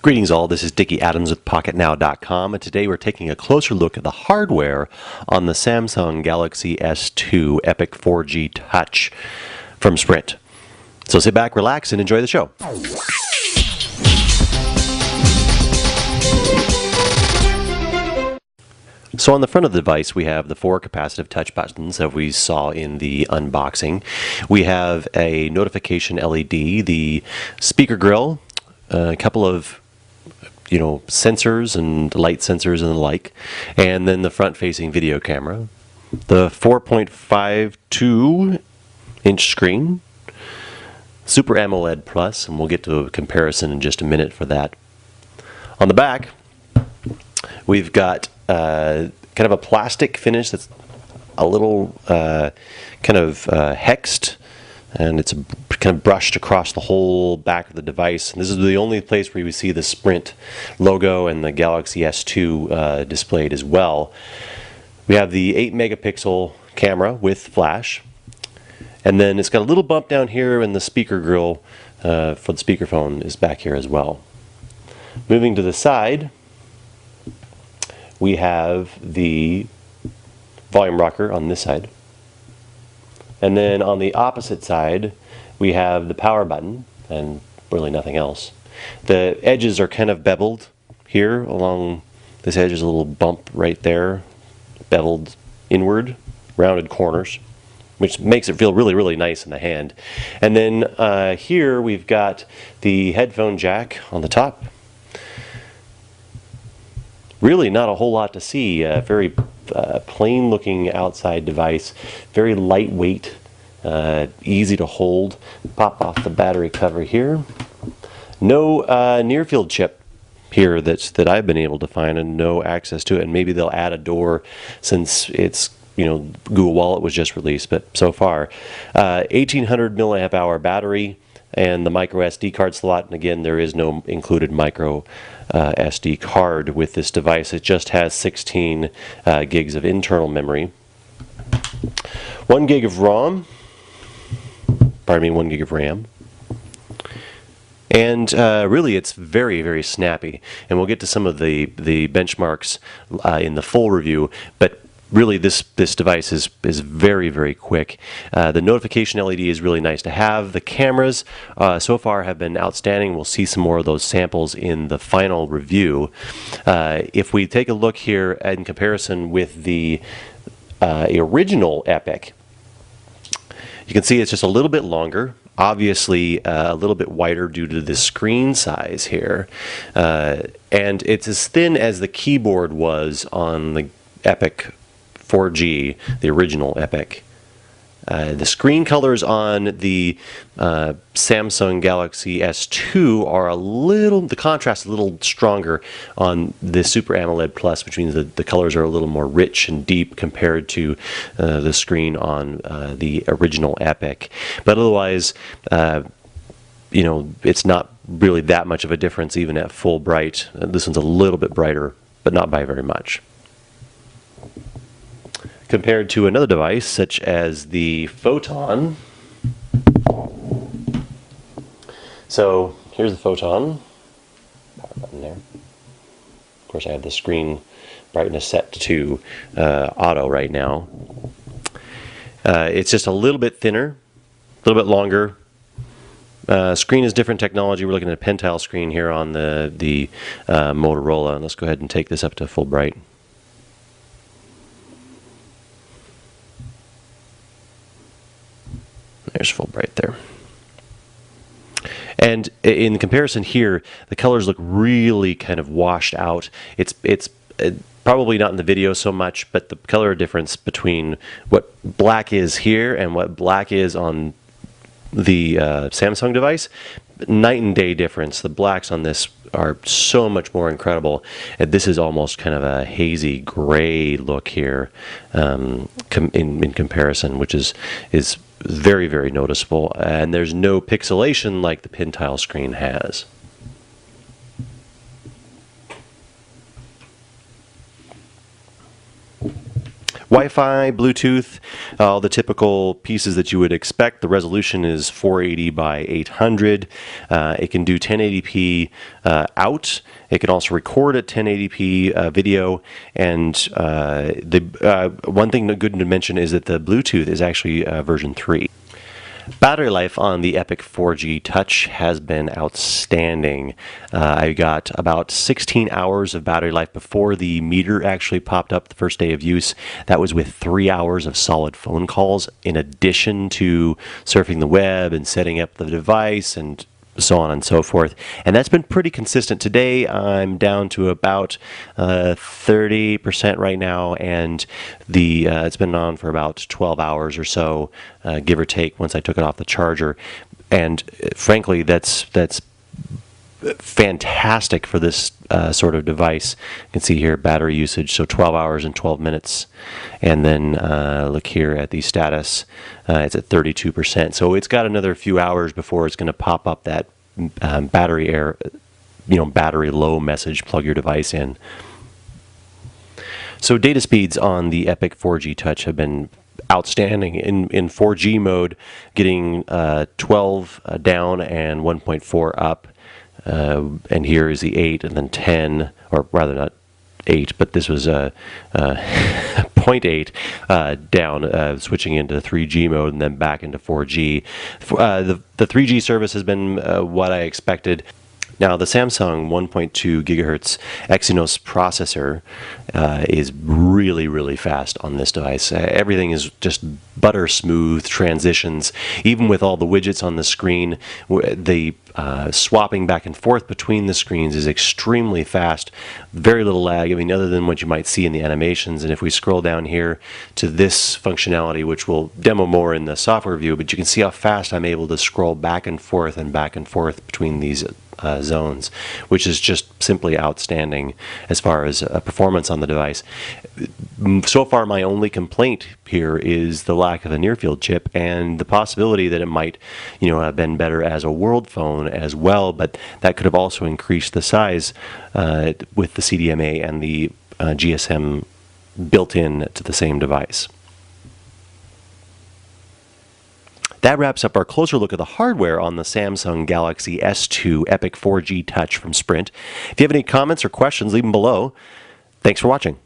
Greetings all, this is Dickie Adams with PocketNow.com, and today we're taking a closer look at the hardware on the Samsung Galaxy S2 Epic 4G Touch from Sprint. So sit back, relax, and enjoy the show. So on the front of the device we have the 4 capacitive touch buttons that we saw in the unboxing. We have a notification LED, the speaker grill, a couple of sensors and light sensors and the like, and then the front-facing video camera, the 4.52 inch screen, Super AMOLED Plus, and we'll get to a comparison in just a minute for that. On the back we've got kind of a plastic finish that's a little hexed, and it's kind of brushed across the whole back of the device. And this is the only place where you see the Sprint logo and the Galaxy S2 displayed as well. We have the 8 megapixel camera with flash, and then it's got a little bump down here, and the speaker grill for the speakerphone is back here as well. Moving to the side, we have the volume rocker on this side. And then on the opposite side, we have the power button and really nothing else. The edges are kind of beveled here. Along this edge is a little bump right there, beveled inward, rounded corners, which makes it feel really, really nice in the hand. And then here we've got the headphone jack on the top. Really not a whole lot to see. Very plain looking outside device, very lightweight, easy to hold. Pop off the battery cover here. No near field chip here that I've been able to find, and no access to it. And maybe they'll add a door since it's Google Wallet was just released, but so far 1800 milliamp hour battery and the micro SD card slot. And again, there is no included micro SD card with this device. It just has 16 gigs of internal memory, 1 gig of ROM, 1 gig of RAM, and really it's very, very snappy. And we'll get to some of the benchmarks in the full review, but really this device is very, very quick. The notification LED is really nice to have. The cameras so far have been outstanding. We'll see some more of those samples in the final review. If we take a look here in comparison with the original Epic, you can see it's just a little bit longer. Obviously a little bit wider due to the screen size here. And it's as thin as the keyboard was on the Epic 4G, the original Epic. The screen colors on the Samsung Galaxy S2 are the contrast is a little stronger on the Super AMOLED Plus, which means that the colors are a little more rich and deep compared to the screen on the original Epic. But otherwise, it's not really that much of a difference even at full bright. This one's a little bit brighter, but not by very much. Compared to another device such as the Photon. So here's the Photon, power button there. Of course I have the screen brightness set to auto right now. It's just a little bit thinner, a little bit longer. Screen is different technology. We're looking at a Pentile screen here on the Motorola. Let's go ahead and take this up to full bright. There's full bright there. And in comparison here, the colors look really kind of washed out. It's probably not in the video so much, but the color difference between what black is here and what black is on the Samsung device, night and day difference. The blacks on this are so much more incredible. And this is almost kind of a hazy gray look here in comparison, which is very, very noticeable. And there's no pixelation like the Pentile screen has. Wi-Fi, Bluetooth, all the typical pieces that you would expect. The resolution is 480 by 800. It can do 1080p out. It can also record at 1080p video. And the one thing good to mention is that the Bluetooth is actually version 3. Battery life on the Epic 4G Touch has been outstanding. I got about 16 hours of battery life before the meter actually popped up the first day of use. That was with 3 hours of solid phone calls, in addition to surfing the web and setting up the device and so on and so forth. And that's been pretty consistent. Today I'm down to about 30% right now, and it's been on for about 12 hours or so, give or take, once I took it off the charger. And frankly, that's fantastic for this sort of device. You can see here battery usage, so 12 hours and 12 minutes. And then look here at the status, it's at 32%. So it's got another few hours before it's going to pop up that battery low message, plug your device in. So data speeds on the Epic 4G Touch have been outstanding. In 4G mode, getting 12 down and 1.4 up. And here is the 8 and then 10, or rather not 8, but this was 0.8 down, switching into 3G mode and then back into 4G. The 3G service has been what I expected. Now, the Samsung 1.2 gigahertz Exynos processor is really, really fast on this device. Everything is just butter smooth transitions. Even with all the widgets on the screen, the swapping back and forth between the screens is extremely fast. Very little lag, I mean, other than what you might see in the animations. And if we scroll down here to this functionality, which we'll demo more in the software view, but you can see how fast I'm able to scroll back and forth between these zones, which is just simply outstanding as far as performance on the device. So far, my only complaint here is the lack of a near-field chip and the possibility that it might, have been better as a world phone as well, but that could have also increased the size with the CDMA and the GSM built in to the same device. That wraps up our closer look at the hardware on the Samsung Galaxy S2 Epic 4G Touch from Sprint. If you have any comments or questions, leave them below. Thanks for watching.